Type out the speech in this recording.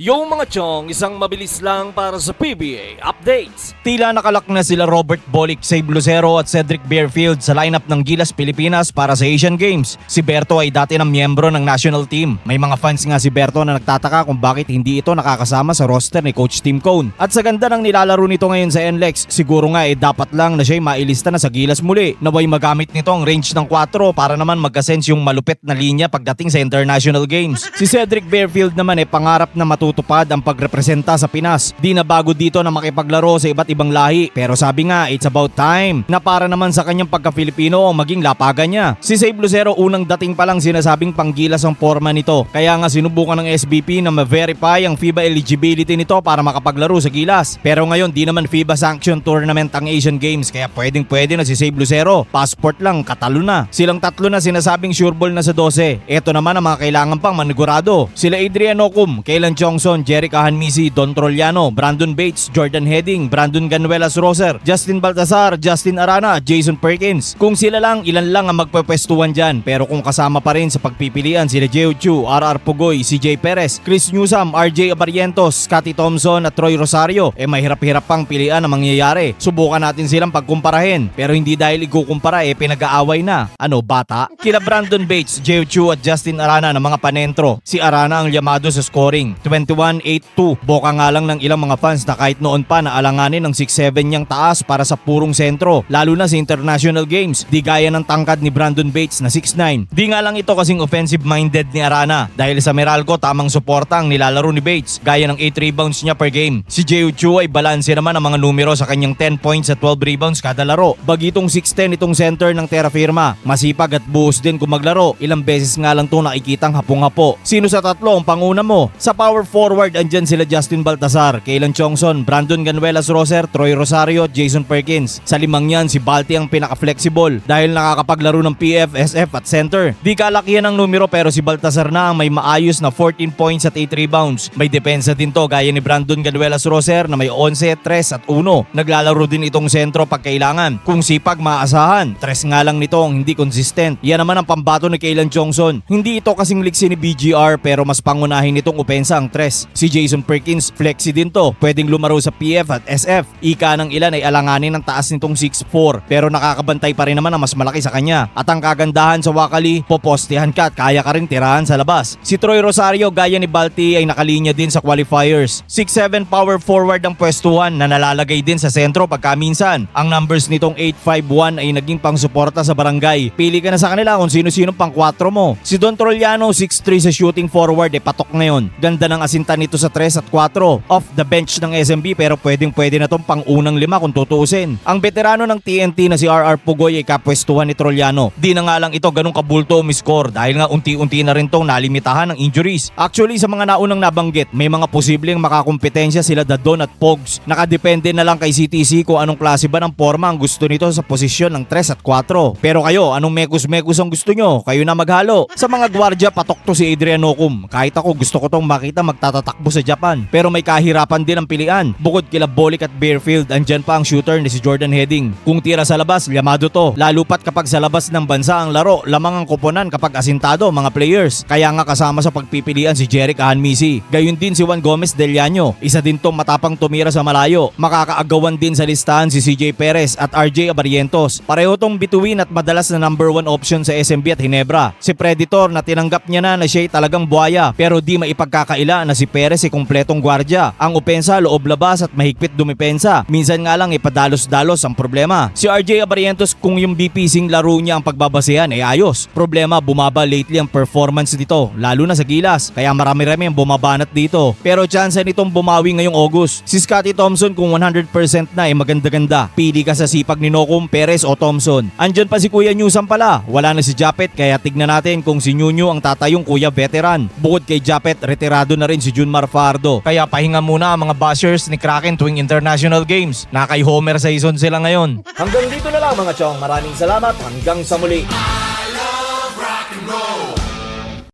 Yung mga chong, isang mabilis lang para sa PBA updates. Tila nakalak na sila Robert Bolick, Save Lucero at Cedric Bearfield sa lineup ng Gilas Pilipinas para sa Asian Games. Si Berto ay dati ng miyembro ng national team. May mga fans nga si Berto na nagtataka kung bakit hindi ito nakakasama sa roster ni Coach Tim Cone. At sa ganda ng nilalaro nito ngayon sa NLEX, siguro nga dapat lang na siya'y mailista na sa Gilas muli. Naway magamit nito ang range ng 4 para naman magkasense yung malupit na linya pagdating sa international games. Si Cedric Bearfield naman pangarap na matutupad ang pagrepresenta sa Pinas. Di na bago dito na makipaglaro sa iba't ibang lahi. Pero sabi nga, it's about time na para naman sa kanyang pagka-Filipino o maging lapagan niya. Si Save Lucero unang dating pa lang sinasabing panggilas ang forma nito. Kaya nga sinubukan ng SBP na ma-verify ang FIBA eligibility nito para makapaglaro sa Gilas. Pero ngayon di naman FIBA sanction tournament ang Asian Games kaya pwedeng-pwede na si Save Lucero. Passport lang, katalo na. Silang tatlo na sinasabing sure ball na sa 12. Ito naman ang mga kailangan pang manigurado. Sila Adrian Ocum, Kailan Chongson, Jeric Ahanmisi, Don Trollano, Brandon Bates, Jordan Heading, Brandon Ganuelas Roser, Justin Baltazar, Justin Arana, Jason Perkins. Kung sila lang, ilan lang ang magpapwestuhan dyan. Pero kung kasama pa rin sa pagpipilian sila Jeo Chu, RR Pugoy, CJ Perez, Chris Newsam, RJ Abarientos, Scotty Thompson at Troy Rosario, mahirap-hirap pang pilian ang mangyayari. Subukan natin silang pagkumparahin. Pero hindi dahil ikukumpara pinag-aaway na. Ano, bata? Kila Brandon Bates, Jeo Chu at Justin Arana ng mga panentro. Si Arana ang llamado sa scoring. 21-8-2. Boka nga lang ng ilang mga fans na kahit noon pa naalanganin ng 6'7 niyang taas para sa purong sentro. Lalo na sa international games. Di gaya ng tangkad ni Brandon Bates na 6'9. Di nga lang ito kasing offensive-minded ni Arana. Dahil sa Meralco tamang suporta ang nilalaro ni Bates. Gaya ng 8 rebounds niya per game. Si Jeo Chu ay balanse naman ang mga numero sa kanyang 10 points at 12 rebounds kada laro. Bagitong 6'10 itong center ng Terra Firma. Masipag at buhos din kung maglaro. Ilang beses nga lang ito nakikitang hapong-hapo. Sino sa tatlo ang panguna mo? Sa power forward andyan sila Justin Baltazar, Kailan Chongson, Brandon Ganuelas Roser, Troy Rosario, Jason Perkins. Sa limang yan, si Balti ang pinaka-flexible dahil nakakapaglaro ng PF, SF at center. Di kalakihan ang numero pero si Baltazar na ang may maayos na 14 points at 8 rebounds. May depensa din to gaya ni Brandon Ganuelas Roser na may 11, 3 at 1. Naglalaro din itong sentro pag kailangan. Kung sipag maasahan, 3 nga lang nito ang hindi consistent. Yan naman ang pambato ni Kailan Chongson. Hindi ito kasing liksi ni BGR pero mas pangunahin nitong opensa ang 3. Si Jason Perkins, flexi din to. Pwedeng lumaro sa PF at SF. Ika ng ilan ay alanganin ng taas nitong 6'4 pero nakakabantay pa rin naman ang mas malaki sa kanya. At ang kagandahan sa Wakali, popostehan ka at kaya ka rin tirahan sa labas. Si Troy Rosario gaya ni Balti ay nakalinya din sa qualifiers. 6'7 power forward ang pwestuhan na nalalagay din sa sentro pagkaminsan. Ang numbers nitong 8'5'1 ay naging pangsuporta sa barangay. Pili ka na sa kanila kung sino-sino pang 4 mo. Si Don Trollano 6'3 sa shooting forward patok ngayon. Ganda ng asinta nito sa 3 at 4. Off the bench ng SMB pero pwedeng-pwede na tong pang-unang 5 kung tutuusin. Ang veterano ng TNT na si RR Pugoy ay kapwestuhan ni Trollano. Di na nga lang ito ganung kabulto umiscore dahil nga unti-unti na rin tong nalimitahan ng injuries. Actually sa mga naunang nabanggit, may mga posibleng makakompetensya sila Dadon at Pogs. Nakadepende na lang kay CTC kung anong klase ba ng forma ang gusto nito sa posisyon ng 3 at 4. Pero kayo, anong mekus-mekus ang gusto nyo? Kayo na maghalo. Sa mga gwardiya, patok to si Adrian Ocum. Kahit ako gusto ko tong makita magtatatakbo sa Japan. Pero may kahirapan din ang pilian. Bukod kila Bolick at Bearfield, andyan pa ang shooter ni si Jordan Heading. Kung tira sa labas, llamado to. Lalo pat kapag sa labas ng bansa ang laro, lamang ang koponan kapag asintado mga players. Kaya nga kasama sa pagpipilian si Jeric Ahanmisi. Gayun din si Juan Gomez Del Llano. Isa din tong matapang tumira sa malayo. Makakaagawan din sa listahan si CJ Perez at RJ Abarientos. Pareho tong bituin at madalas na number 1 option sa SMB at Hinebra. Si Predator na tinanggap niya na siya'y talagang buhaya pero di maipagkakaila na si Perez kumpletong gwardya. Ang opensa, loob labas at mahigpit dumipensa. Minsan nga lang padalos-dalos ang problema. Si RJ Abarientos kung yung BPCing laro niya ang pagbabasehan ayos. Problema, bumaba lately ang performance nito lalo na sa Gilas. Kaya marami-rami ang bumabanat dito. Pero chance nitong bumawi ngayong August. Si Scotty Thompson kung 100% na maganda-ganda. Pili ka sa sipag ni Nocum, Perez o Thompson. Andyan pa si Kuya Newsam pala. Wala na si Japet kaya tignan natin kung si Nunyo ang tatayong kuya veteran. Bukod kay Japet, retirado na rin si Junmar Fardo. Kaya pahinga muna ang mga bashers ni Kraken tuwing international games. Nakay Homer season sila ngayon. Hanggang dito na lang mga chong. Maraming salamat. Hanggang sa muli.